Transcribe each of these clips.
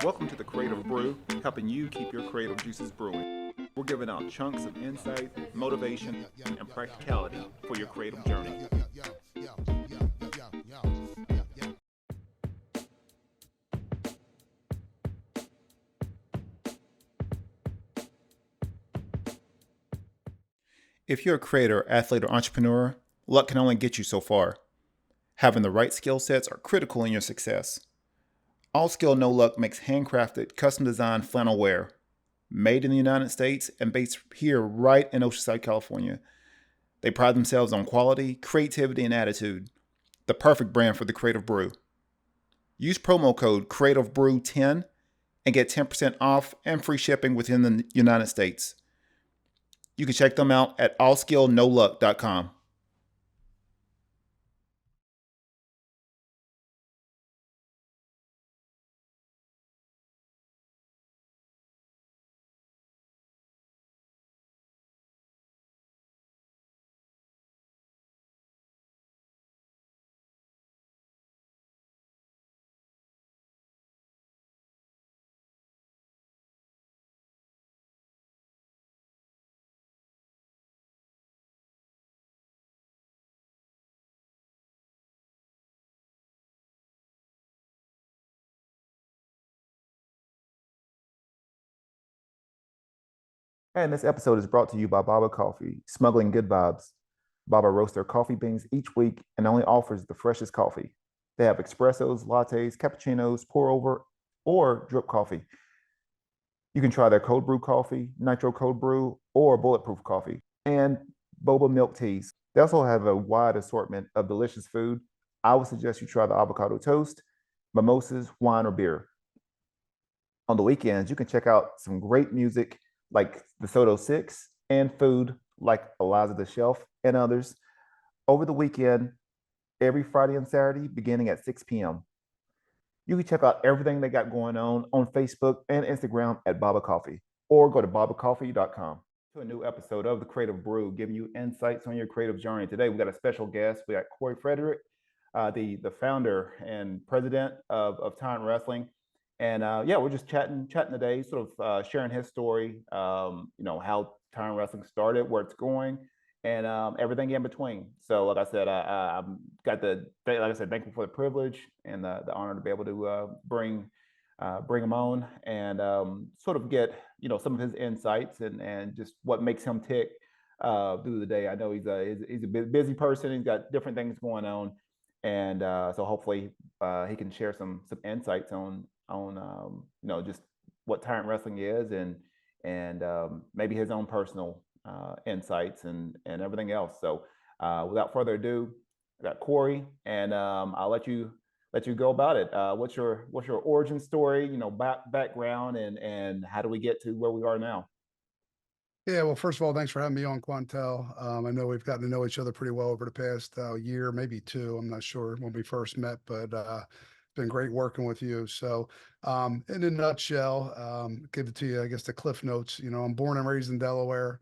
Welcome to the Creative Brew, helping you keep your creative juices brewing. We're giving out chunks of insight, motivation, and practicality for your creative journey. If you're a creator, athlete, or entrepreneur, luck can only get you so far. Having the right skill sets are critical in your success. All Skill No Luck makes handcrafted, custom-designed flannel wear, made in the United States and based here right in Oceanside, California. They pride themselves on quality, creativity, and attitude. The perfect brand for the Creative Brew. Use promo code CreativeBrew10 and get 10% off and free shipping within the United States. You can check them out at allskillnoluck.com. And this episode is brought to you by Baba Coffee, smuggling good vibes. Baba roasts their coffee beans each week and only offers the freshest coffee. They have espressos, lattes, cappuccinos, pour over, or drip coffee. You can try their cold brew coffee, nitro cold brew, or bulletproof coffee, and boba milk teas. They also have a wide assortment of delicious food. I would suggest you try the avocado toast, mimosas, wine, or beer. On the weekends, you can check out some great music like the Soto Six and food like Eliza the Shelf and others over the weekend, every Friday and Saturday, beginning at 6 p.m. You can check out everything they got going on Facebook and Instagram at Baba Coffee, or go to babacoffee.com. To a new episode of the Creative Brew, giving you insights on your creative journey. Today, we got a special guest. We got Cory Frederick, the founder and president of Tyrant Wrestling. And yeah, we're just chatting today, sort of sharing his story, how Tyrant Wrestling started, where it's going, and everything in between. So, like I said, I'm like I said, thankful for the privilege and the honor to be able to bring him on and sort of get some of his insights and just what makes him tick through the day. I know he's a busy person. He's got different things going on, and so hopefully he can share some insights on just what Tyrant Wrestling is and maybe his own personal insights and everything else. So without further ado, I got Cory, and I'll let you go about it. What's your origin story? Background, and how do we get to where we are now? Yeah, well, first of all, thanks for having me on, Quantel. I know we've gotten to know each other pretty well over the past year, maybe two. I'm not sure when we first met, but it's been great working with you. So, in a nutshell, give it to you, I guess, the cliff notes. I'm born and raised in Delaware.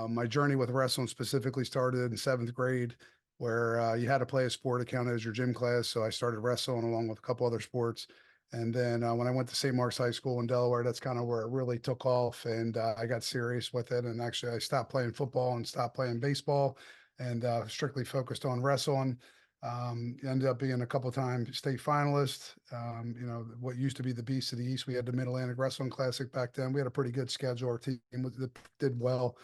My journey with wrestling specifically started in seventh grade, where you had to play a sport that counted as your gym class. So I started wrestling along with a couple other sports. And then when I went to St. Mark's High School in Delaware, that's kind of where it really took off. And I got serious with it. And actually, I stopped playing football and stopped playing baseball and strictly focused on wrestling. Ended up being a couple times state finalist. What used to be the Beast of the East. We had the Mid Atlantic Wrestling Classic back then. We had a pretty good schedule. Our team did well.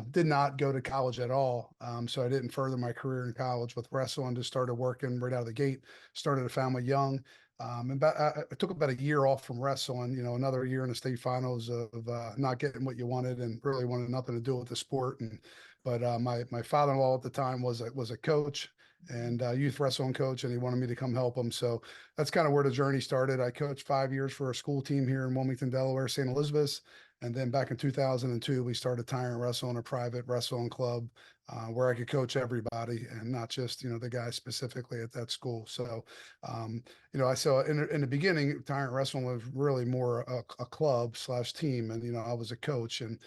Did not go to college at all. So I didn't further my career in college with wrestling. Just started working right out of the gate. Started a family young. And I took about a year off from wrestling, another year in the state finals of not getting what you wanted and really wanted nothing to do with the sport. But my father-in-law at the time was a coach and youth wrestling coach, and he wanted me to come help him. So that's kind of where the journey started. I coached 5 years for a school team here in Wilmington, Delaware, St. Elizabeth's. And then back in 2002, we started Tyrant Wrestling, a private wrestling club where I could coach everybody and not just, the guys specifically at that school. So, I saw in the beginning, Tyrant Wrestling was really more a club slash team. And, I was a coach, and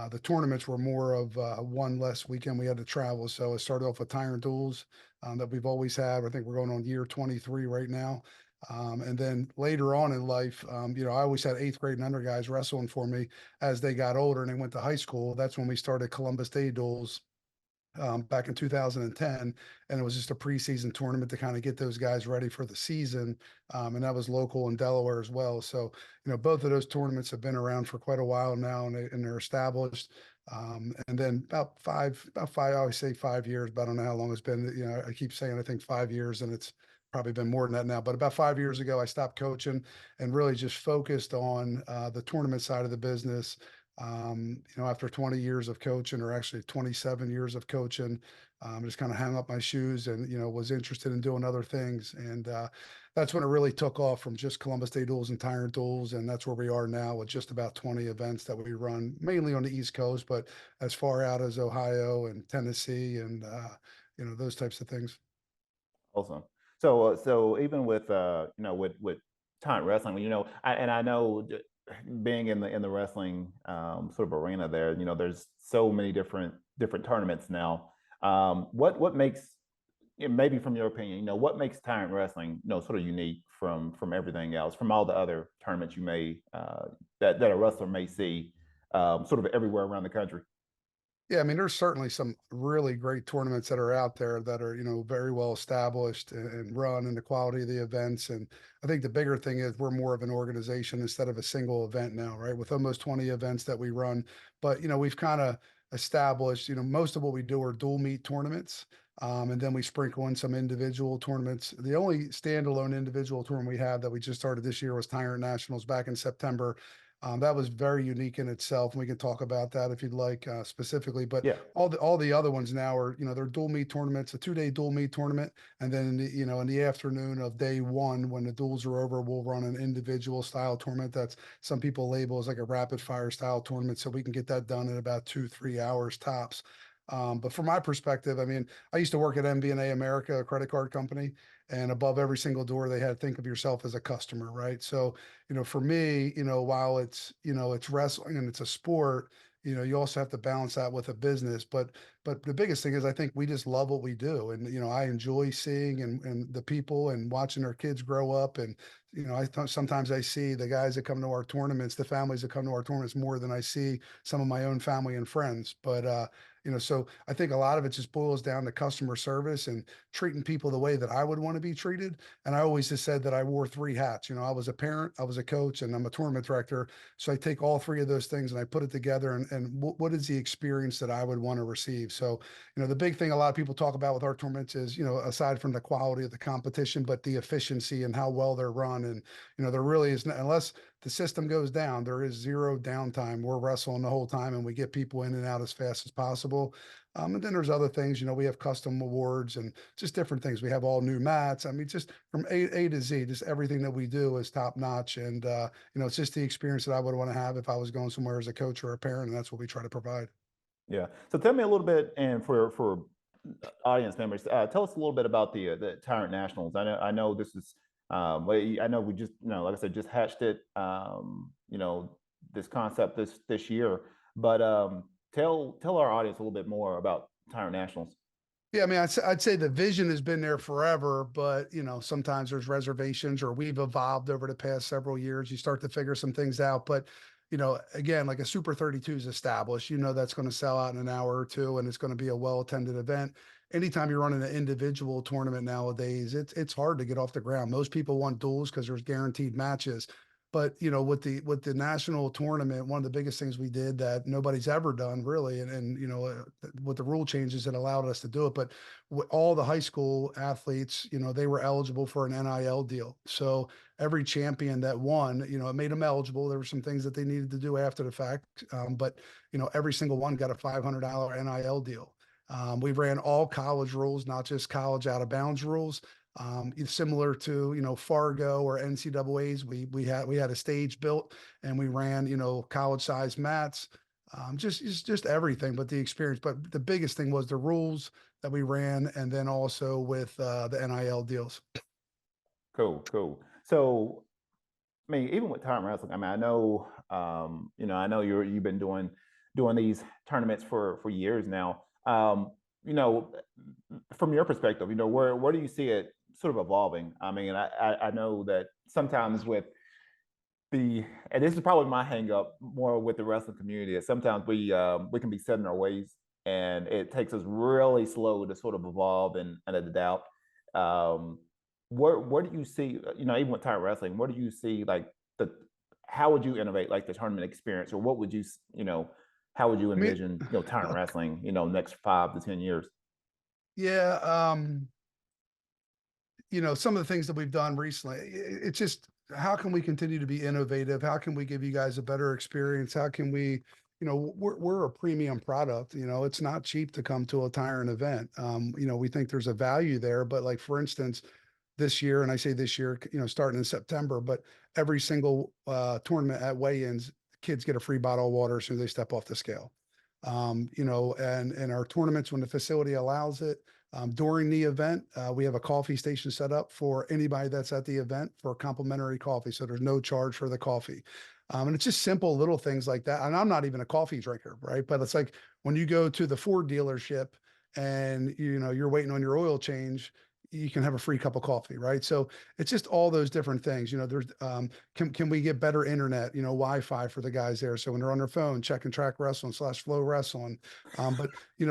the tournaments were more of one less weekend we had to travel. So it started off with Tyrant Duels that we've always had. I think we're going on year 23 right now. And then later on in life, I always had eighth grade and under guys wrestling for me as they got older and they went to high school. That's when we started Columbus Day Duels back in 2010, and it was just a preseason tournament to kind of get those guys ready for the season, and that was local in Delaware as well. So both of those tournaments have been around for quite a while now, and they're established. And then about five, I always say 5 years, but I don't know how long it's been. I keep saying I think 5 years, and it's probably been more than that now. But about 5 years ago, I stopped coaching and really just focused on the tournament side of the business. After 20 years of coaching, or actually 27 years of coaching, just kind of hung up my shoes and, was interested in doing other things. And that's when it really took off from just Columbus Day Duels and Tyrant Duels. And that's where we are now with just about 20 events that we run, mainly on the East Coast, but as far out as Ohio and Tennessee and, those types of things. Awesome. So even with with Tyrant Wrestling, I know being in the wrestling sort of arena there, there's so many different tournaments now. What makes, maybe from your opinion, what makes Tyrant Wrestling, sort of unique from everything else, from all the other tournaments you may that a wrestler may see sort of everywhere around the country? Yeah, I mean, there's certainly some really great tournaments that are out there that are, very well established and run, and the quality of the events. And I think the bigger thing is we're more of an organization instead of a single event now, right? With almost 20 events that we run. But, we've kind of established, most of what we do are dual meet tournaments. And then we sprinkle in some individual tournaments. The only standalone individual tournament we have that we just started this year was Tyrant Nationals back in September. That was very unique in itself, and we can talk about that if you'd like specifically. But Yeah. all the other ones now are, they're dual meet tournaments, a 2 day dual meet tournament, and then in the afternoon of day one, when the duels are over, we'll run an individual style tournament that's some people label as like a rapid fire style tournament, so we can get that done in about 2-3 hours tops. But from my perspective, I mean, I used to work at MBNA America, a credit card company, and above every single door they had think of yourself as a customer, right? So, for me, while it's wrestling and it's a sport, you also have to balance that with a business. But the biggest thing is I think we just love what we do. And, I enjoy seeing and the people and watching our kids grow up. And, sometimes I see the guys that come to our tournaments, the families that come to our tournaments more than I see some of my own family and friends. But, so I think a lot of it just boils down to customer service and treating people the way that I would want to be treated. And I always just said that I wore three hats. I was a parent, I was a coach, and I'm a tournament director. So I take all three of those things and I put it together. And what is the experience that I would want to receive? So, the big thing a lot of people talk about with our tournaments is, aside from the quality of the competition, but the efficiency and how well they're run. And, there really is, unless the system goes down, there is zero downtime. We're wrestling the whole time and we get people in and out as fast as possible. And then there's other things, we have custom awards and just different things. We have all new mats. I mean, just from A to Z, just everything that we do is top notch. And, it's just the experience that I would want to have if I was going somewhere as a coach or a parent. And that's what we try to provide. Yeah. So tell me a little bit, and for audience members, tell us a little bit about the Tyrant Nationals. I know this is I know we just, like I said, just hatched it, this concept this year. But tell our audience a little bit more about Tyrant Nationals. Yeah, I mean, I'd say the vision has been there forever, but sometimes there's reservations, or we've evolved over the past several years. You start to figure some things out, but again, like a Super 32 is established. That's going to sell out in an hour or two, and it's going to be a well-attended event. Anytime you're running an individual tournament nowadays, it's hard to get off the ground. Most people want duels because there's guaranteed matches. But with the national tournament, one of the biggest things we did that nobody's ever done really, and with the rule changes, it allowed us to do it. But all the high school athletes, they were eligible for an NIL deal. So every champion that won, it made them eligible. There were some things that they needed to do after the fact, but every single one got a $500 NIL deal. We ran all college rules, not just college out of bounds rules. Similar to Fargo or NCAA's, we had a stage built and we ran college size mats, just everything, but the experience. But the biggest thing was the rules that we ran, and then also with the NIL deals. Cool, cool. So I mean, even with Tyrant Wrestling, I mean, I know you've been doing these tournaments for years now. You know, from your perspective, where do you see it sort of evolving. I mean, I know that sometimes with and this is probably my hang up more with the wrestling community, is sometimes we can be set in our ways, and it takes us really slow to sort of evolve and adapt. Um, where do you see, even with Tyrant Wrestling, where do you see like the how would you innovate like the tournament experience, or what would how would you I mean, envision Tyrant Wrestling next 5 to 10 years? yeah, some of the things that we've done recently, it's just how can we continue to be innovative? How can we give you guys a better experience? How can we, we're a premium product. It's not cheap to come to a Tyrant event. We think there's a value there, but like for instance, this year, and I say this year, starting in September, but every single tournament at weigh-ins, kids get a free bottle of water as soon as they step off the scale. And in our tournaments, when the facility allows it, during the event, we have a coffee station set up for anybody that's at the event for complimentary coffee. So there's no charge for the coffee. And it's just simple little things like that. And I'm not even a coffee drinker, right? But it's like when you go to the Ford dealership and you're waiting on your oil change, you can have a free cup of coffee, right? So it's just all those different things. There's can we get better internet, Wi-Fi for the guys there, so when they're on their phone, check and track wrestling / flow wrestling. But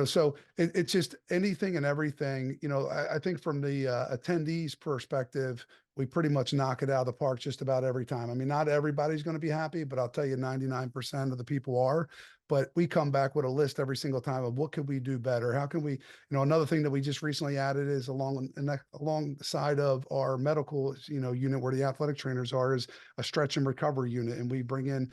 so it's just anything and everything. I think from the attendees perspective, we pretty much knock it out of the park just about every time. I mean, not everybody's going to be happy, but I'll tell you, 99% of the people are. But we come back with a list every single time of what could we do better? How can we, another thing that we just recently added is alongside of our medical, unit where the athletic trainers are, is a stretch and recovery unit. And we bring in,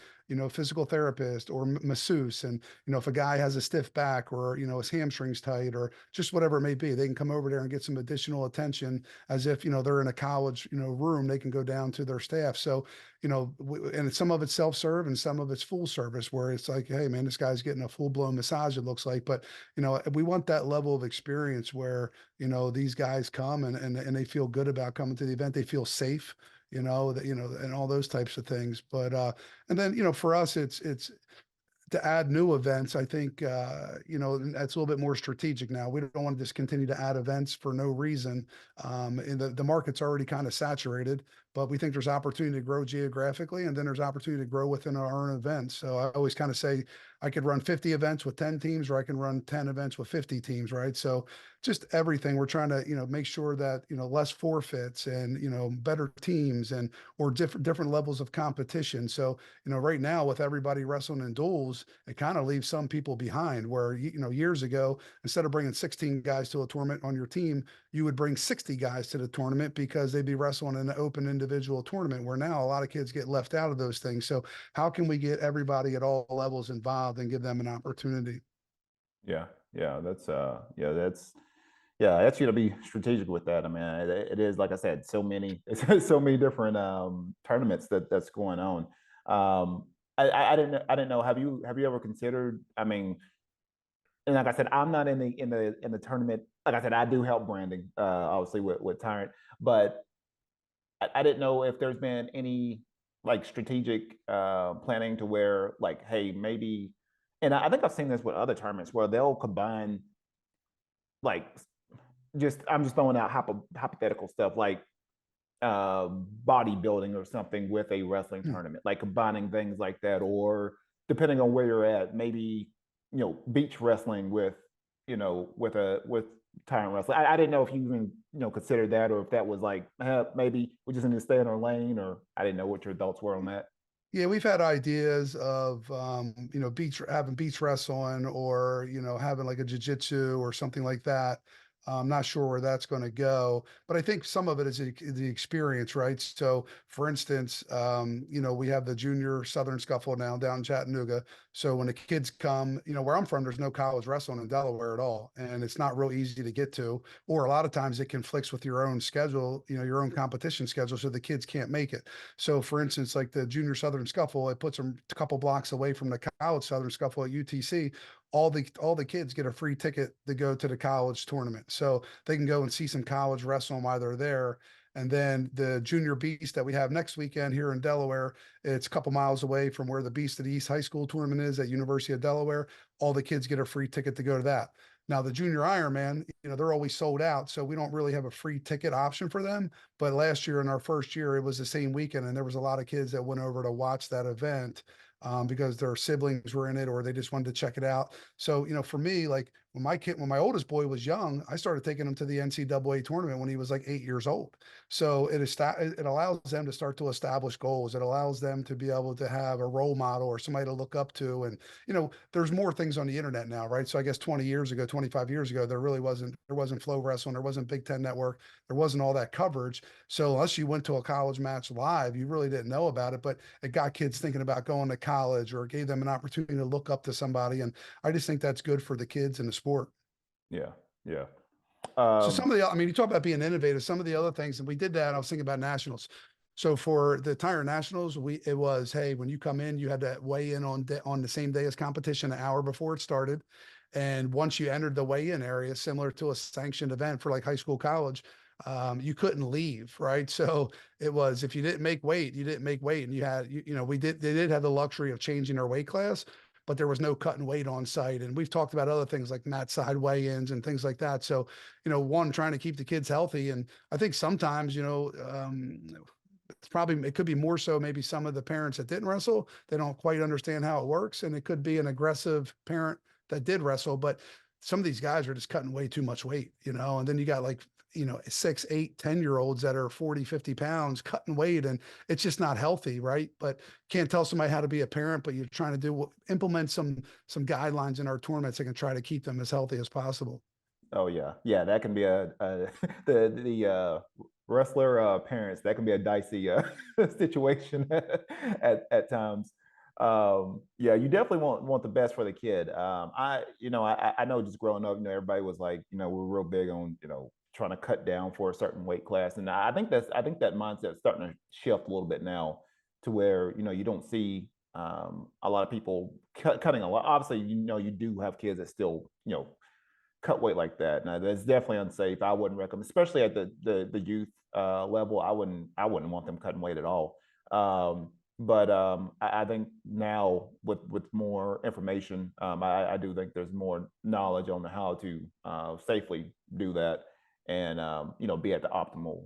physical therapist or masseuse. And, if a guy has a stiff back or, his hamstrings tight or just whatever it may be, they can come over there and get some additional attention as if, they're in a college, room, they can go down to their staff. So, and some of it's self-serve and some of it's full service where it's like, hey man, this guy's getting a full-blown massage, it looks like. But, we want that level of experience where, these guys come and they feel good about coming to the event. They feel safe, and all those types of things. But, and then, for us, it's to add new events. I think, that's a little bit more strategic now. We don't want to just continue to add events for no reason. And the market's already kind of saturated, but we think there's opportunity to grow geographically, and then there's opportunity to grow within our own events. So I always kind of say I could run 50 events with 10 teams, or I can run 10 events with 50 teams, right? So just everything we're trying to, make sure that, less forfeits and, better teams and, or different levels of competition. So, right now with everybody wrestling in duels, it kind of leaves some people behind where, years ago, instead of bringing 16 guys to a tournament on your team, you would bring 60 guys to the tournament because they'd be wrestling in an open individual tournament, where now a lot of kids get left out of those things. So how can we get everybody at all levels involved and give them an opportunity? Yeah, yeah, that's you to be strategic with that. I mean, it is like I said, so many, it's so many different tournaments that's going on. I didn't know. Have you ever considered? I mean, and like I said, I'm not in the tournament. Like I said, I do help branding, obviously with Tyrant, but I didn't know if there's been any like strategic planning to where like, hey, maybe, and I think I've seen this with other tournaments where they'll combine like just I'm just throwing out hypothetical stuff like bodybuilding or something with a wrestling Hmm. tournament, like combining things like that, or depending on where you're at, maybe beach wrestling with Tyrant Wrestling. I didn't know if you even considered that, or if that was like maybe we just need to stay in our lane, or I didn't know what your thoughts were on that. Yeah, we've had ideas of, having beach wrestling or, having like a jiu-jitsu or something like that. I'm not sure where that's going to go, but I think some of it is the experience, right? So, for instance, we have the Junior Southern Scuffle now down in Chattanooga. So when the kids come, where I'm from, there's no college wrestling in Delaware at all, and it's not real easy to get to, or a lot of times it conflicts with your own schedule, your own competition schedule, so the kids can't make it. So, for instance, like the Junior Southern Scuffle, it puts them a couple blocks away from the College Southern Scuffle at UTC. All the kids get a free ticket to go to the college tournament, so they can go and see some college wrestling while they're there. And then the Junior Beast that we have next weekend here in Delaware, it's a couple miles away from where the Beast of the East High School tournament is at University of Delaware. All the kids get a free ticket to go to that. Now the junior Ironman, they're always sold out, so we don't really have a free ticket option for them. But last year, in our first year, it was the same weekend, and there was a lot of kids that went over to watch that event because their siblings were in it or they just wanted to check it out. So, for me, like when my oldest boy was young, I started taking him to the NCAA tournament when he was like 8 years old. So it allows them to start to establish goals. It allows them to be able to have a role model or somebody to look up to. And, there's more things on the internet now, right? So I guess 20 years ago, 25 years ago, there wasn't Flow Wrestling, there wasn't Big Ten Network, there wasn't all that coverage. So unless you went to a college match live, you really didn't know about it, but it got kids thinking about going to college or gave them an opportunity to look up to somebody. And I just think that's good for the kids and the sport. Yeah, yeah. So Um, some of the, I mean, you talk about being innovative, some of the other things, and we did that. I was thinking about nationals. So for the Tyrant Nationals, it was, hey, when you come in, you had to weigh in on the same day as competition, an hour before it started. And once you entered the weigh-in area, similar to a sanctioned event for like high school, college, you couldn't leave, right? So it was, if you didn't make weight, you didn't make weight, and they did have the luxury of changing our weight class, but there was no cutting weight on site. And we've talked about other things like mat side weigh-ins and things like that. So, one, trying to keep the kids healthy. And I think sometimes, it could be more so maybe some of the parents that didn't wrestle, they don't quite understand how it works. And it could be an aggressive parent that did wrestle, but some of these guys are just cutting way too much weight, and then you got like, 6, 8, 10-year-olds that are 40, 50 pounds cutting weight, and it's just not healthy. Right. But can't tell somebody how to be a parent, but you're trying to implement some guidelines in our tournaments that can try to keep them as healthy as possible. oh yeah, yeah. That can be a the wrestler parents. That can be a dicey situation at times. Yeah, you definitely want the best for the kid. I know just growing up, everybody was like, we're real big on trying to cut down for a certain weight class, and I think that mindset's starting to shift a little bit now to where you don't see a lot of people cutting a lot. Obviously, you do have kids that still cut weight like that. Now that's definitely unsafe. I wouldn't recommend, especially at the youth level. I wouldn't want them cutting weight at all. But I think now with more information, I do think there's more knowledge on how to safely do that and be at the optimal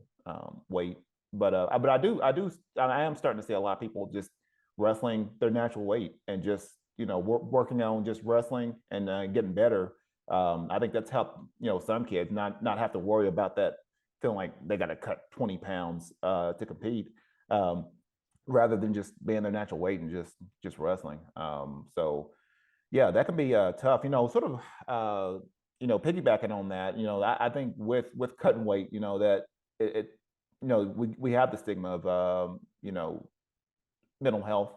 weight. But I am starting to see a lot of people just wrestling their natural weight and just working on just wrestling and getting better. I think that's helped some kids not have to worry about that feeling like they got to cut 20 pounds to compete, rather than just being their natural weight and just wrestling. So yeah, that can be tough. Sort of piggybacking on that. I think with cutting weight, that it we have the stigma of mental health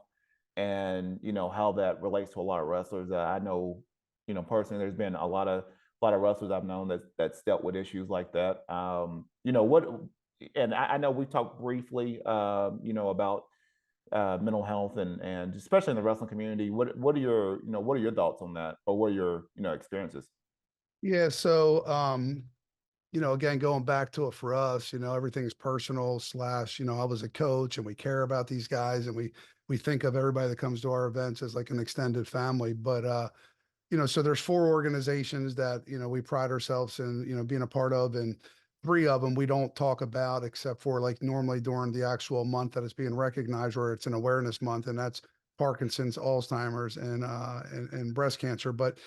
and how that relates to a lot of wrestlers. I know personally there's been a lot of wrestlers I've known that's dealt with issues like that. What, and I know we talked briefly about mental health and especially in the wrestling community. What are your thoughts on that, or what are your experiences? Yeah. So, again, going back to it for us, everything's personal slash, I was a coach and we care about these guys, and we think of everybody that comes to our events as like an extended family. But, so there's 4 organizations that, we pride ourselves in, being a part of, and 3 of them we don't talk about except for like normally during the actual month that it's being recognized, where it's an awareness month, and that's Parkinson's, Alzheimer's, and breast cancer. But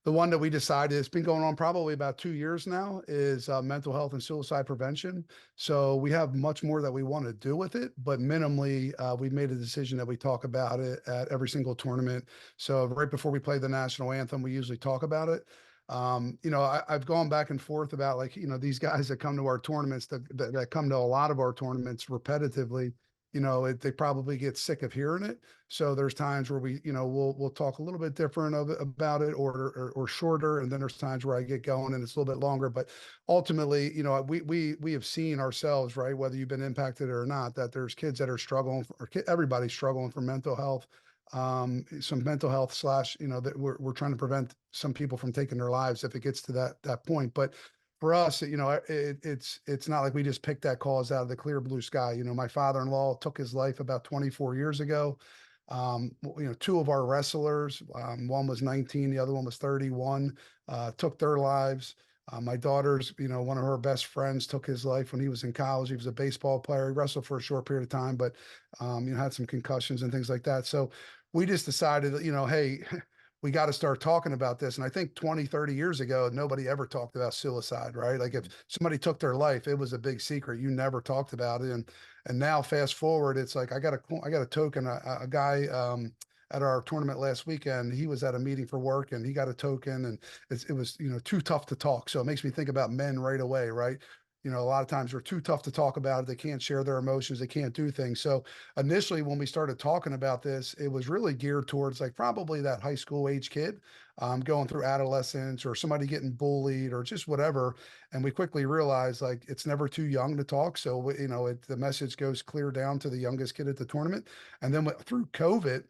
the one that we decided, it's been going on probably about 2 years now, is mental health and suicide prevention. So we have much more that we want to do with it, but minimally, we've made a decision that we talk about it at every single tournament. So right before we play the national anthem, we usually talk about it. I've gone back and forth about, like, these guys that come to our tournaments, that come to a lot of our tournaments repetitively, they probably get sick of hearing it. So there's times where we'll talk a little bit different about it, or shorter, and then there's times where I get going and it's a little bit longer. But ultimately, we have seen ourselves, right, whether you've been impacted or not, that there's kids that are struggling, everybody's struggling for mental health, some mental health slash, that we're trying to prevent some people from taking their lives if it gets to that point. But for us, it's not like we just picked that cause out of the clear blue sky. My father-in-law took his life about 24 years ago. Two of our wrestlers, one was 19, the other one was 31, took their lives. My daughter's, one of her best friends took his life when he was in college. He was a baseball player. He wrestled for a short period of time, but, had some concussions and things like that. So we just decided that, hey, we got to start talking about this. And I think 20, 30 years ago, nobody ever talked about suicide, right? Like if somebody took their life, it was a big secret. You never talked about it. And now fast forward, it's like, I got a token, a guy, at our tournament last weekend, he was at a meeting for work and he got a token and it was, too tough to talk. So it makes me think about men right away, right? A lot of times they're too tough to talk about it. They can't share their emotions. They can't do things. So initially, when we started talking about this, it was really geared towards like probably that high school age kid going through adolescence or somebody getting bullied or just whatever. And we quickly realized like it's never too young to talk. So, the message goes clear down to the youngest kid at the tournament. And then through COVID,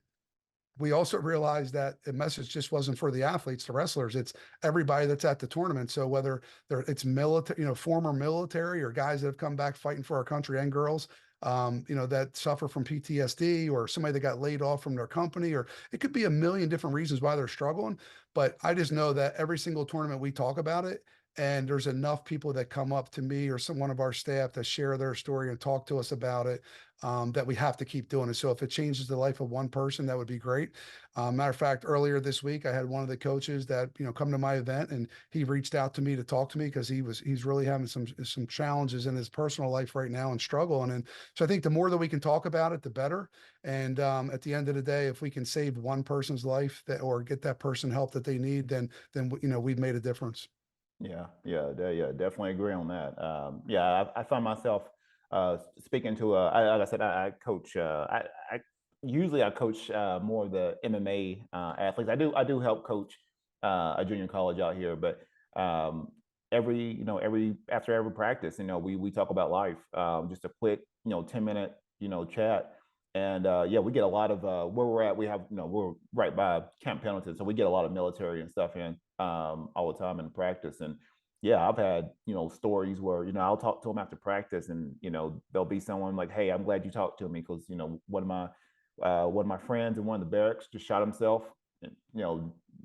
we also realized that the message just wasn't for the athletes, the wrestlers. It's everybody that's at the tournament. So whether it's military, former military or guys that have come back fighting for our country and girls, that suffer from PTSD or somebody that got laid off from their company, or it could be a million different reasons why they're struggling. But I just know that every single tournament we talk about it, and there's enough people that come up to me or one of our staff to share their story and talk to us about it, that we have to keep doing it. So if it changes the life of one person, that would be great. Matter of fact, earlier this week, I had one of the coaches that, come to my event and he reached out to me to talk to me because he's really having some challenges in his personal life right now and struggling. And so I think the more that we can talk about it, the better. And at the end of the day, if we can save one person's life or get that person help that they need, then we've made a difference. Yeah, definitely agree on that. Yeah, I find myself speaking to, like I said, I coach. Usually I coach more of the MMA athletes. I do help coach a junior college out here, but um, every after every practice, we talk about life. Just a quick, 10-minute, chat. And yeah, we get a lot of where we're at. We have, we're right by Camp Pendleton, so we get a lot of military and stuff in all the time in practice. And yeah, I've had stories where I'll talk to them after practice, and there'll be someone like, "Hey, I'm glad you talked to me because one of my friends in one of the barracks just shot himself,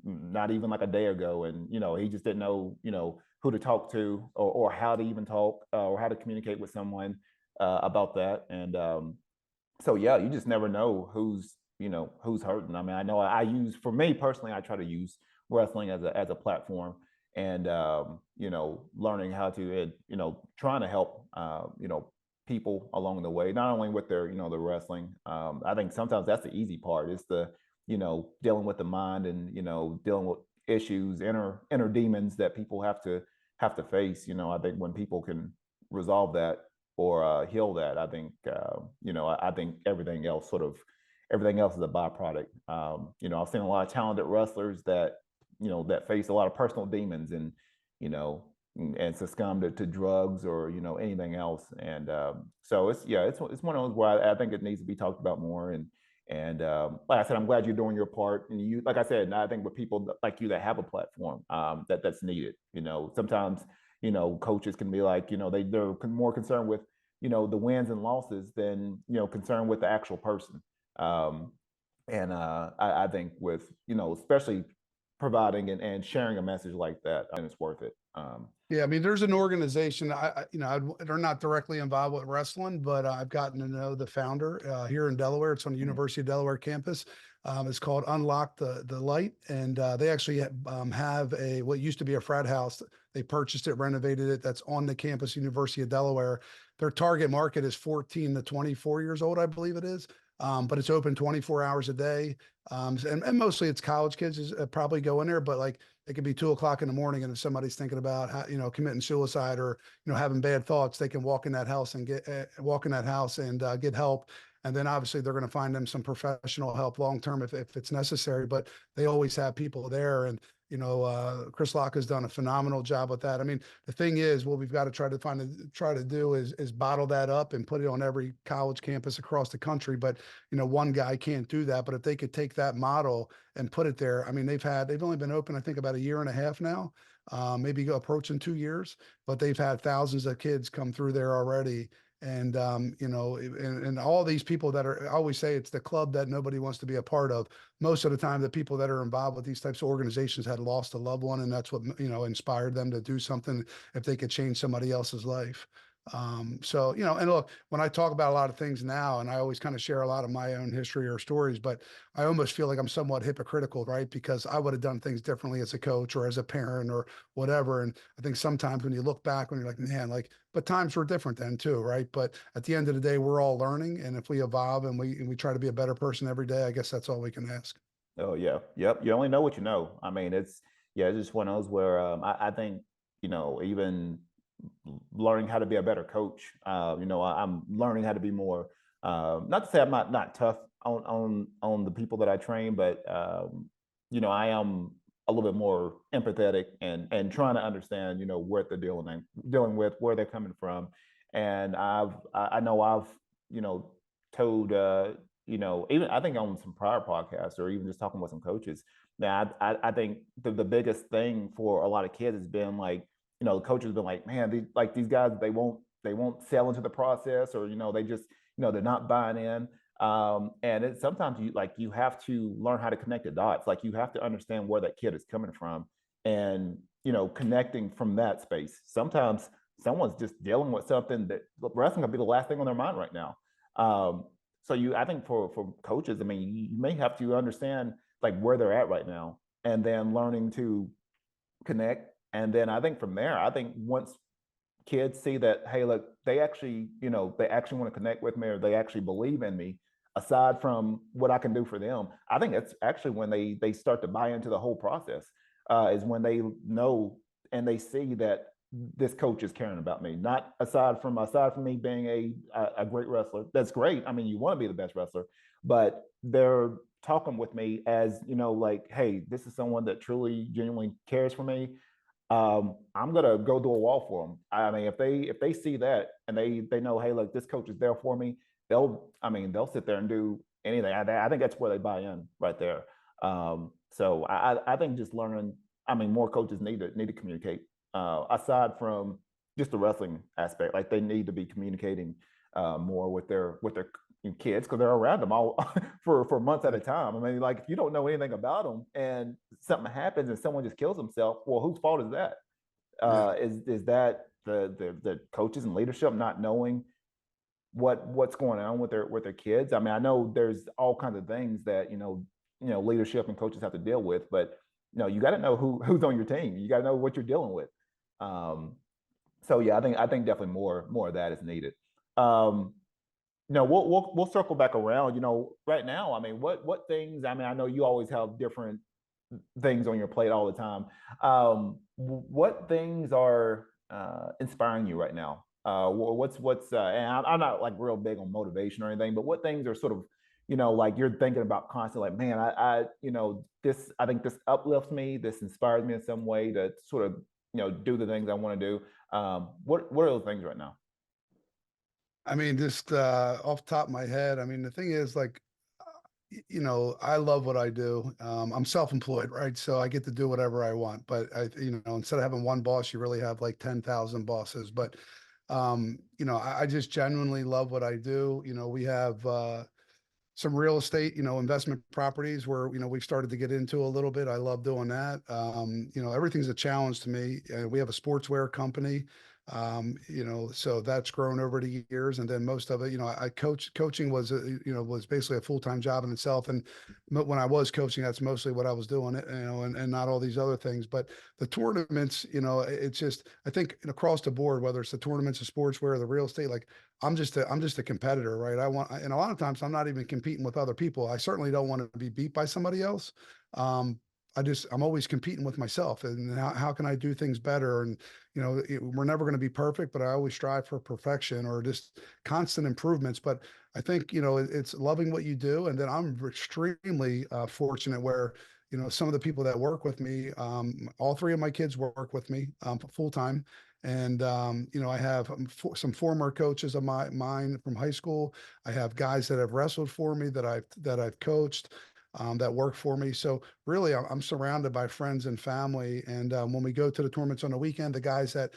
not even like a day ago, and he just didn't know who to talk to or how to even talk or how to communicate with someone about that. And so yeah, you just never know who's hurting. I mean, I know I use for me personally, I try to use wrestling as a platform, and learning how to trying to help people along the way, not only with their the wrestling. I think sometimes that's the easy part, is the dealing with the mind, and dealing with issues, inner demons that people have to face. I think when people can resolve that or heal that, I think I think everything else is a byproduct. I've seen a lot of talented wrestlers that face a lot of personal demons, and and succumb to drugs or anything else. And so it's one of those where I think it needs to be talked about more. And like I said, I'm glad you're doing your part. And you, like I said, and I think with people like you that have a platform, that's needed. Sometimes coaches can be like, they're more concerned with the wins and losses than concerned with the actual person. Um, and I think with especially providing and sharing a message like that, and it's worth it. Yeah, I mean, there's an organization. They're not directly involved with wrestling, but I've gotten to know the founder here in Delaware. It's on the Mhm. University of Delaware campus. It's called Unlock the Light, and they actually have a what used to be a frat house. They purchased it, renovated it. That's on the campus, University of Delaware. Their target market is 14 to 24 years old, I believe it is. But it's open 24 hours a day. And mostly it's college kids is probably go in there, but like it could be 2 o'clock in the morning. And if somebody's thinking about, committing suicide or, having bad thoughts, they can walk in that house and get help. And then obviously they're going to find them some professional help long term if it's necessary. But they always have people there. And Chris Locke has done a phenomenal job with that. I mean, the thing is, what we've got to try to do is bottle that up and put it on every college campus across the country. But one guy can't do that. But if they could take that model and put it there, I mean, they've only been open, I think, about a year and a half now, maybe approaching 2 years, but they've had thousands of kids come through there already. And, and all these people that are, I always say it's the club that nobody wants to be a part of. Most of the time, the people that are involved with these types of organizations had lost a loved one, and that's what, inspired them to do something if they could change somebody else's life. So, and look, when I talk about a lot of things now, and I always kind of share a lot of my own history or stories, but I almost feel like I'm somewhat hypocritical, right? Because I would have done things differently as a coach or as a parent or whatever. And I think sometimes when you look back, when you're like, man, like, but times were different then too, right? But at the end of the day, we're all learning. And if we evolve and we try to be a better person every day, I guess that's all we can ask. Oh yeah, yep. You only know what you know. I mean, it's just one of those where I think even learning how to be a better coach. I'm learning how to be more. Not to say I'm not tough on the people that I train, but I am a little bit more empathetic and trying to understand what they're dealing with, where they're coming from, and I know I've told even I think on some prior podcasts or even just talking with some coaches. Now I think the biggest thing for a lot of kids has been like the coaches have been like, man, these guys, they won't sell into the process, or they just they're not buying in. And it's sometimes you have to learn how to connect the dots. Like you have to understand where that kid is coming from, and connecting from that space. Sometimes someone's just dealing with something that wrestling could be the last thing on their mind right now. So I think for coaches, I mean, you may have to understand like where they're at right now, and then learning to connect. And then I think from there, I think once kids see that, hey, look, they actually, they actually want to connect with me, or they actually believe in me, aside from what I can do for them, I think that's actually when they start to buy into the whole process. Is when they know and they see that this coach is caring about me. Not aside from me being a great wrestler. That's great. I mean, you want to be the best wrestler, but they're talking with me as like, hey, this is someone that truly, genuinely cares for me. I'm gonna go through a wall for them. I mean, if they see that and they know, hey, look, this coach is there for me, they'll sit there and do anything. I think that's where they buy in right there. So I think just learning. I mean, more coaches need to communicate aside from just the wrestling aspect. Like they need to be communicating more with their kids, because they're around them all for months at a time. I mean, like if you don't know anything about them and something happens and someone just kills himself, well, whose fault is that? Yeah. Is that the coaches and leadership not knowing what's going on with their kids? I mean, I know there's all kinds of things that leadership and coaches have to deal with, but you got to know who's on your team. You got to know what you're dealing with. So yeah, I think definitely more of that is needed. Um, we'll circle back around. Right now, I mean, what things? I mean, I know you always have different things on your plate all the time. What things are inspiring you right now? What's and I'm not like real big on motivation or anything, but what things are sort of like you're thinking about constantly, like, man, this, I think this uplifts me, this inspires me in some way to sort of do the things I want to do. What are those things right now? I mean, just off the top of my head, I mean, the thing is like, I love what I do. I'm self-employed, right? So I get to do whatever I want. But instead of having one boss, you really have like 10,000 bosses. But I just genuinely love what I do. We have some real estate, investment properties where, we've started to get into a little bit. I love doing that. Everything's a challenge to me. We have a sportswear company. So that's grown over the years. And then most of it, coaching was basically a full-time job in itself. And when I was coaching, that's mostly what I was doing, and not all these other things. But the tournaments, it's just, I think across the board, whether it's the tournaments, the sportswear, the real estate, like I'm just a competitor, right? And a lot of times I'm not even competing with other people. I certainly don't want to be beat by somebody else. Um, I'm always competing with myself, and how can I do things better? And, we're never going to be perfect, but I always strive for perfection or just constant improvements. But I think, it's loving what you do. And then I'm extremely fortunate where, some of the people that work with me, all three of my kids work with me full time. And I have some former coaches of mine from high school. I have guys that have wrestled for me that I've coached. that work for me. So really, I'm surrounded by friends and family. And when we go to the tournaments on the weekend, the guys that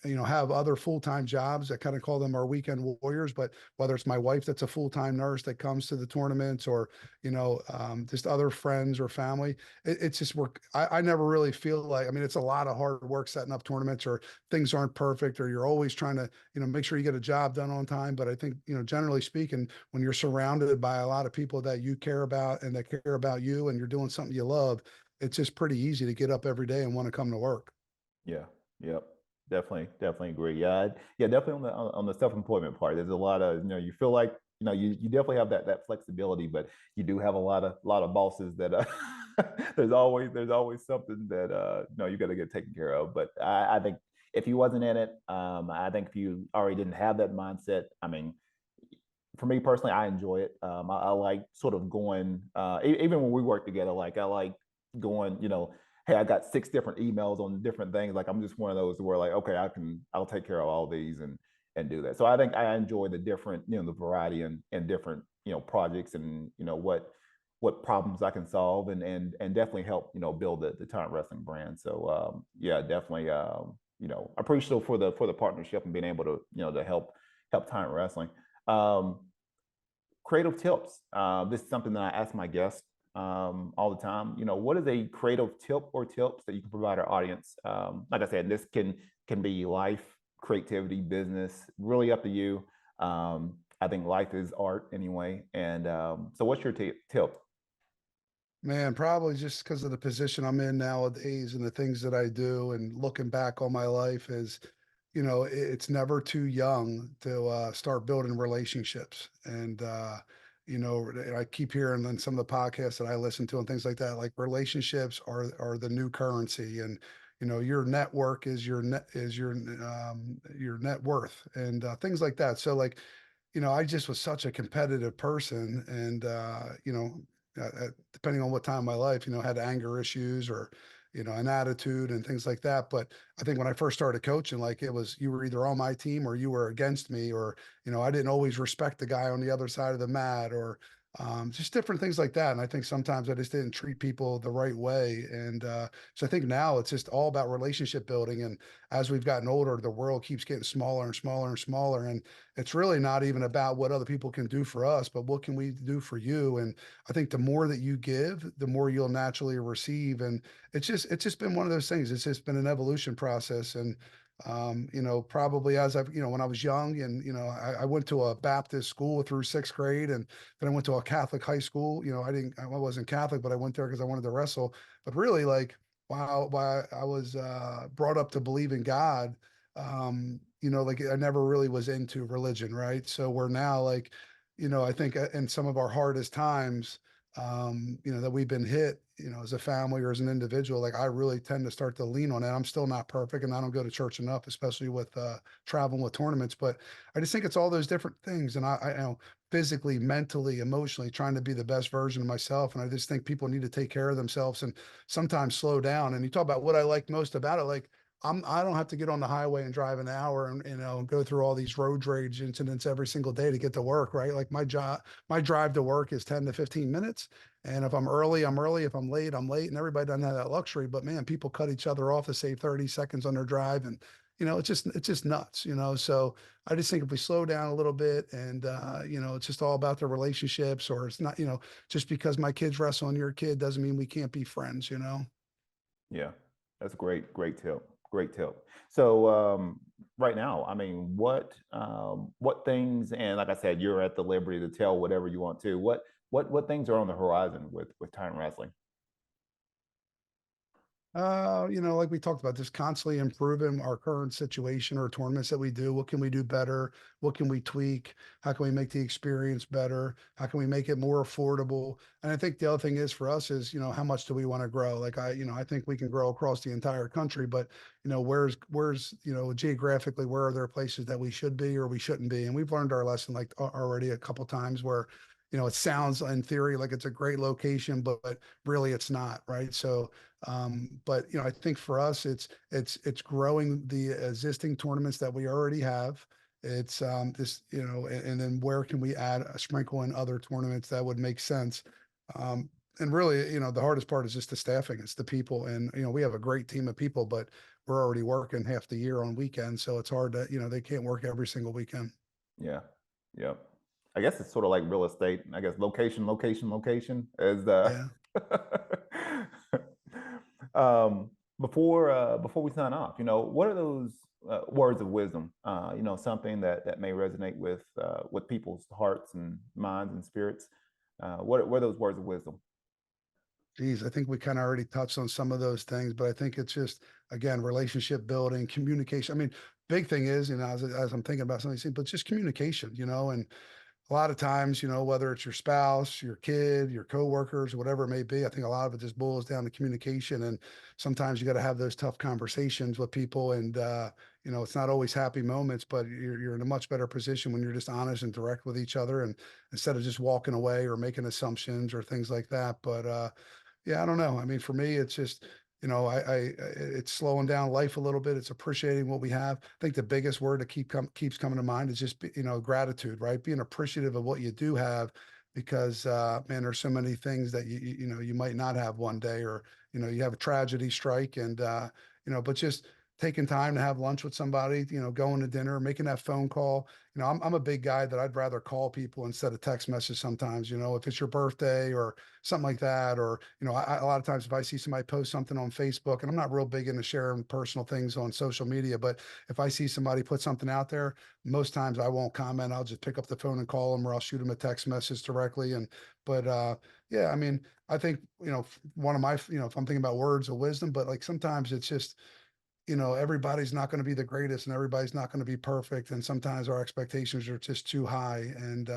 have other full-time jobs, I kind of call them our weekend warriors. But whether it's my wife that's a full-time nurse that comes to the tournaments, or just other friends or family, it's just work. I never really feel like, I mean, it's a lot of hard work setting up tournaments, or things aren't perfect, or you're always trying to make sure you get a job done on time. But I think, generally speaking, when you're surrounded by a lot of people that you care about and that care about you, and you're doing something you love, it's just pretty easy to get up every day and want to come to work. Yeah. Yep. Definitely agree. Yeah. Yeah. Definitely on the self-employment part, there's a lot of, you feel like, you definitely have that flexibility, but you do have a lot of bosses that there's always something that you got to get taken care of. But I think if you wasn't in it, I think if you already didn't have that mindset, I mean, for me personally, I enjoy it. I like sort of going, even when we work together, like I like going, hey, I got 6 different emails on different things. Like I'm just one of those where like, okay, I'll take care of all these and do that. So I think I enjoy the different, the variety and different, projects and, what problems I can solve and definitely help, build the Tyrant Wrestling brand. So yeah, definitely, appreciative for the partnership and being able to, to help Tyrant Wrestling. Um, Creative tips. This is something that I ask my guests all the time. What is a creative tip or tips that you can provide our audience? Like I said, this can be life, creativity, business, really up to you. I think life is art anyway. And so, what's your tip? Man, probably just because of the position I'm in nowadays and the things that I do, and looking back on my life is, it's never too young to start building relationships. And, I keep hearing on some of the podcasts that I listen to and things like that, like relationships are the new currency. And, your network is your net worth, and things like that. So like, I just was such a competitive person, and depending on what time of my life, had anger issues, or an attitude and things like that. But I think when I first started coaching, like, it was, you were either on my team or you were against me, or I didn't always respect the guy on the other side of the mat, or just different things like that. And I think sometimes I just didn't treat people the right way. And so I think now it's just all about relationship building. And as we've gotten older, the world keeps getting smaller and smaller and smaller. And it's really not even about what other people can do for us, but what can we do for you? And I think the more that you give, the more you'll naturally receive. And it's just been one of those things. It's just been an evolution process. And probably as I've, when I was young, and, I went to a Baptist school through 6th grade, and then I went to a Catholic high school. I wasn't Catholic, but I went there because I wanted to wrestle. But really, like, while I was brought up to believe in God, like, I never really was into religion, right? So we're now like, I think in some of our hardest times, that we've been hit, as a family or as an individual, like, I really tend to start to lean on it. I'm still not perfect, and I don't go to church enough, especially with traveling with tournaments. But I just think it's all those different things, and physically, mentally, emotionally, trying to be the best version of myself. And I just think people need to take care of themselves and sometimes slow down. And you talk about what I like most about it, like, I don't have to get on the highway and drive an hour and, go through all these road rage incidents every single day to get to work, right? Like, my drive to work is 10 to 15 minutes. And if I'm early, I'm early. If I'm late, I'm late. And everybody doesn't have that luxury. But man, people cut each other off to save 30 seconds on their drive. And, it's just nuts, So I just think if we slow down a little bit, and, it's just all about the relationships, or it's not, just because my kids wrestle and your kid doesn't mean we can't be friends. Yeah, that's a great tip. Great tip. So right now, I mean, what things, and like I said, you're at the liberty to tell whatever you want to. What things are on the horizon with Tyrant Wrestling? Like we talked about, just constantly improving our current situation or tournaments that we do. What can we do better? What can we tweak? How can we make the experience better? How can we make it more affordable? And I think the other thing is for us is, how much do we want to grow? Like, I think we can grow across the entire country, but where's, geographically, where are there places that we should be or we shouldn't be? And we've learned our lesson, like, already a couple times, where, it sounds in theory like it's a great location, but really it's not, right? So but I think for us, it's growing the existing tournaments that we already have. It's this, and then where can we add a sprinkle in other tournaments that would make sense? And really, the hardest part is just the staffing. It's the people. And, we have a great team of people, but we're already working half the year on weekends. So it's hard to, they can't work every single weekend. Yeah. Yep. I guess it's sort of like real estate. I guess location, location, location is the Yeah. before we sign off, what are those words of wisdom? Something that may resonate with people's hearts and minds and spirits. What are those words of wisdom? Geez, I think we kind of already touched on some of those things, but I think it's just, again, relationship building, communication. I mean, big thing is, as I'm thinking about some of these things, but just communication, and a lot of times, whether it's your spouse, your kid, your coworkers, whatever it may be, I think a lot of it just boils down to communication. And sometimes you got to have those tough conversations with people. And, it's not always happy moments, but you're in a much better position when you're just honest and direct with each other. And instead of just walking away or making assumptions or things like that. But, yeah, I don't know. I mean, for me, it's just, it's slowing down life a little bit. It's appreciating what we have. I think the biggest word that keeps coming to mind is just, gratitude, right? Being appreciative of what you do have, because, man, there's so many things that you might not have one day, or, you have a tragedy strike, and, but just taking time to have lunch with somebody, going to dinner, making that phone call. I'm a big guy that I'd rather call people instead of text message sometimes, if it's your birthday or something like that. Or, a lot of times if I see somebody post something on Facebook, and I'm not real big into sharing personal things on social media, but if I see somebody put something out there, most times I won't comment. I'll just pick up the phone and call them, or I'll shoot them a text message directly. But, yeah, I mean, I think, one of my, if I'm thinking about words of wisdom, but like sometimes it's just, everybody's not going to be the greatest, and everybody's not going to be perfect. And sometimes our expectations are just too high. And,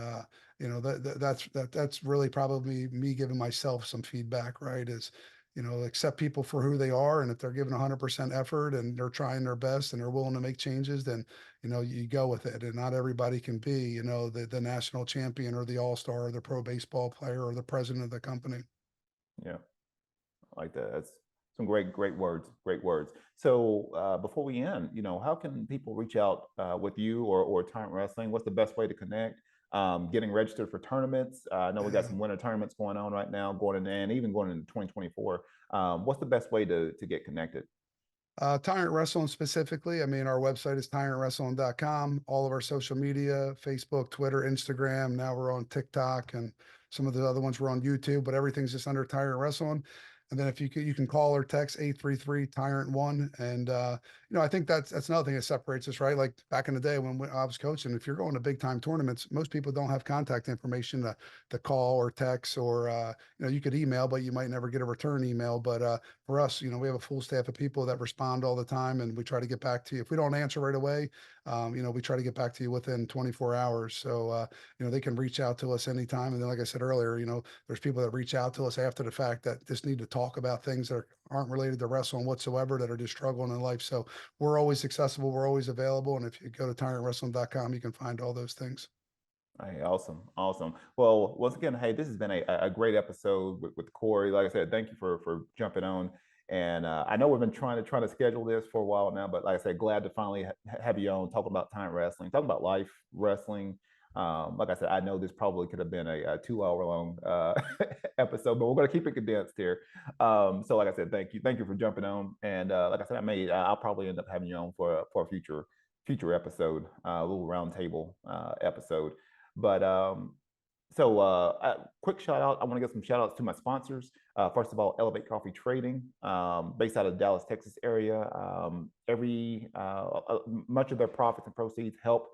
that's really probably me giving myself some feedback, right? Is, accept people for who they are. And if they're giving 100% effort and they're trying their best and they're willing to make changes, then, you go with it. And not everybody can be, the national champion or the all-star or the pro baseball player or the president of the company. Yeah, I like that. That's some great words. Great words. So before we end, how can people reach out with you or Tyrant Wrestling? What's the best way to connect? Getting registered for tournaments. I know we got Yeah. some winter tournaments going on right now, going in and even going into 2024. What's the best way to get connected? Tyrant Wrestling specifically. I mean, our website is tyrantwrestling.com. All of our social media, Facebook, Twitter, Instagram. Now we're on TikTok, and some of the other ones we're on YouTube, but everything's just under Tyrant Wrestling. And then if you can call or text 833 Tyrant One. And, I think that's another thing that separates us, right? Like back in the day when I was coaching, if you're going to big time tournaments, most people don't have contact information to call or text, or, you could email, but you might never get a return email. But, for us, we have a full staff of people that respond all the time, and we try to get back to you. If we don't answer right away, we try to get back to you within 24 hours. So, they can reach out to us anytime. And then, like I said earlier, there's people that reach out to us after the fact that just need to talk about things that aren't related to wrestling whatsoever, that are just struggling in life. So we're always accessible. We're always available. And if you go to tyrantwrestling.com, you can find all those things. Hey, awesome, awesome. Well, once again, hey, this has been a great episode with Cory. Like I said, thank you for jumping on. And I know we've been trying to schedule this for a while now, but like I said, glad to finally have you on talking about time wrestling, talking about life wrestling. Like I said, I know this probably could have been a 2 hour long episode, but we're going to keep it condensed here. So, like I said, thank you for jumping on. And like I said, I'll probably end up having you on for a future episode, a little roundtable episode. But quick shout out. I want to give some shout outs to my sponsors. First of all, Elevate Coffee Trading, based out of the Dallas, Texas area. Much of their profits and proceeds help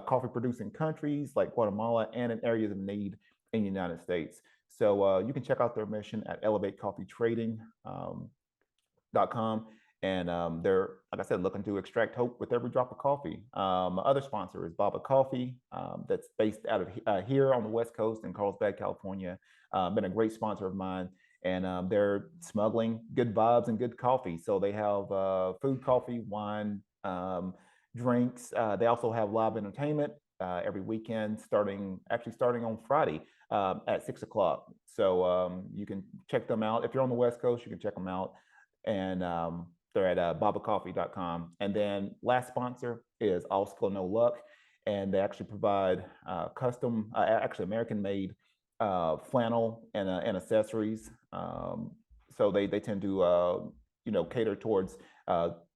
coffee producing countries like Guatemala and in areas of need in the United States. So you can check out their mission at elevatecoffeetrading.com. And they're, like I said, looking to extract hope with every drop of coffee. My other sponsor is Baba Coffee, that's based out of here on the West Coast in Carlsbad, California. Been a great sponsor of mine. And they're smuggling good vibes and good coffee. So they have food, coffee, wine, drinks. They also have live entertainment every weekend, starting on Friday at 6 o'clock. So you can check them out. If you're on the West Coast, you can check them out. And they're at babacoffee.com. And then last sponsor is All Skill No Luck. And they actually provide custom, actually American made flannel and accessories. So they tend to cater towards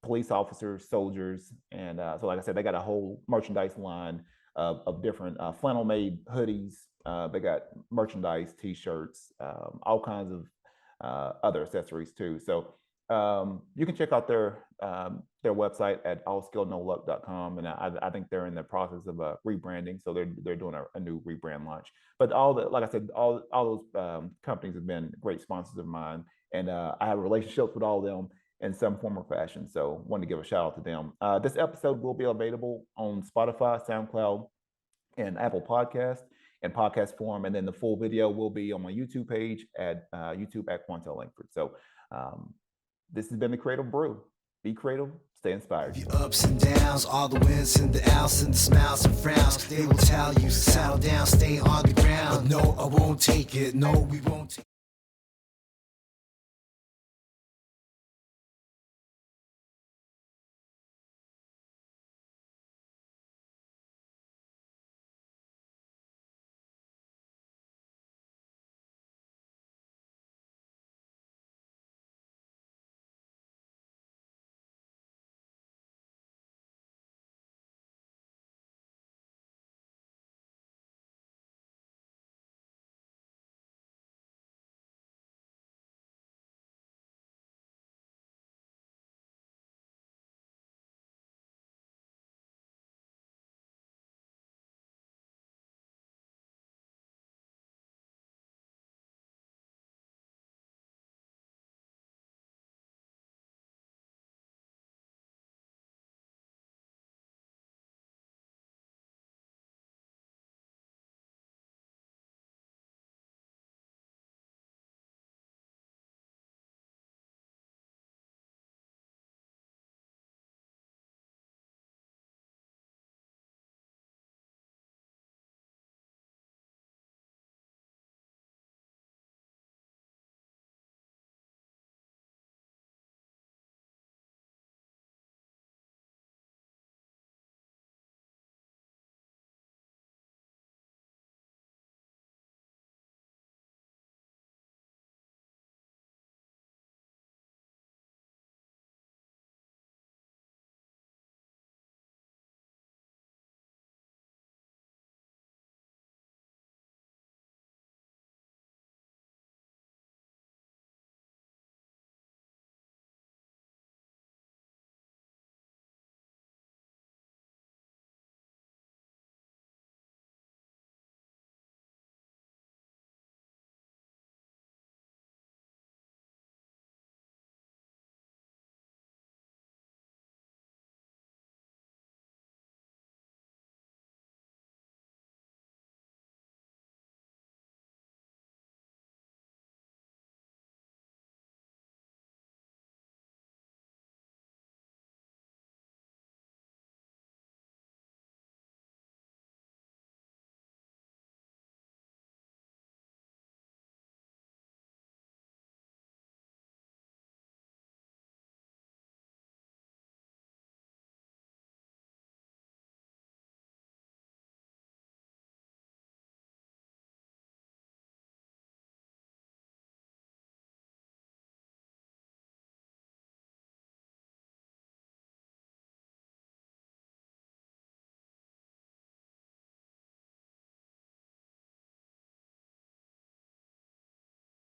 police officers, soldiers, and so like I said, they got a whole merchandise line of different flannel made hoodies. They got merchandise, T-shirts, all kinds of other accessories too. So you can check out their website at allskillnoluck.com, and I think they're in the process of rebranding, so they're doing a new rebrand launch. But like I said, all those companies have been great sponsors of mine, and I have relationships with all of them in some form or fashion. So wanted to give a shout out to them. This episode will be available on Spotify, SoundCloud, and Apple Podcast in podcast form, and then the full video will be on my YouTube page at YouTube at Quantel Langford. So this has been the Creative Brew. Be creative, stay inspired. The ups and downs, all the wins and the outs and the smiles and frowns. They will tell you, settle down, stay on the ground. But no, I won't take it. No, we won't take it.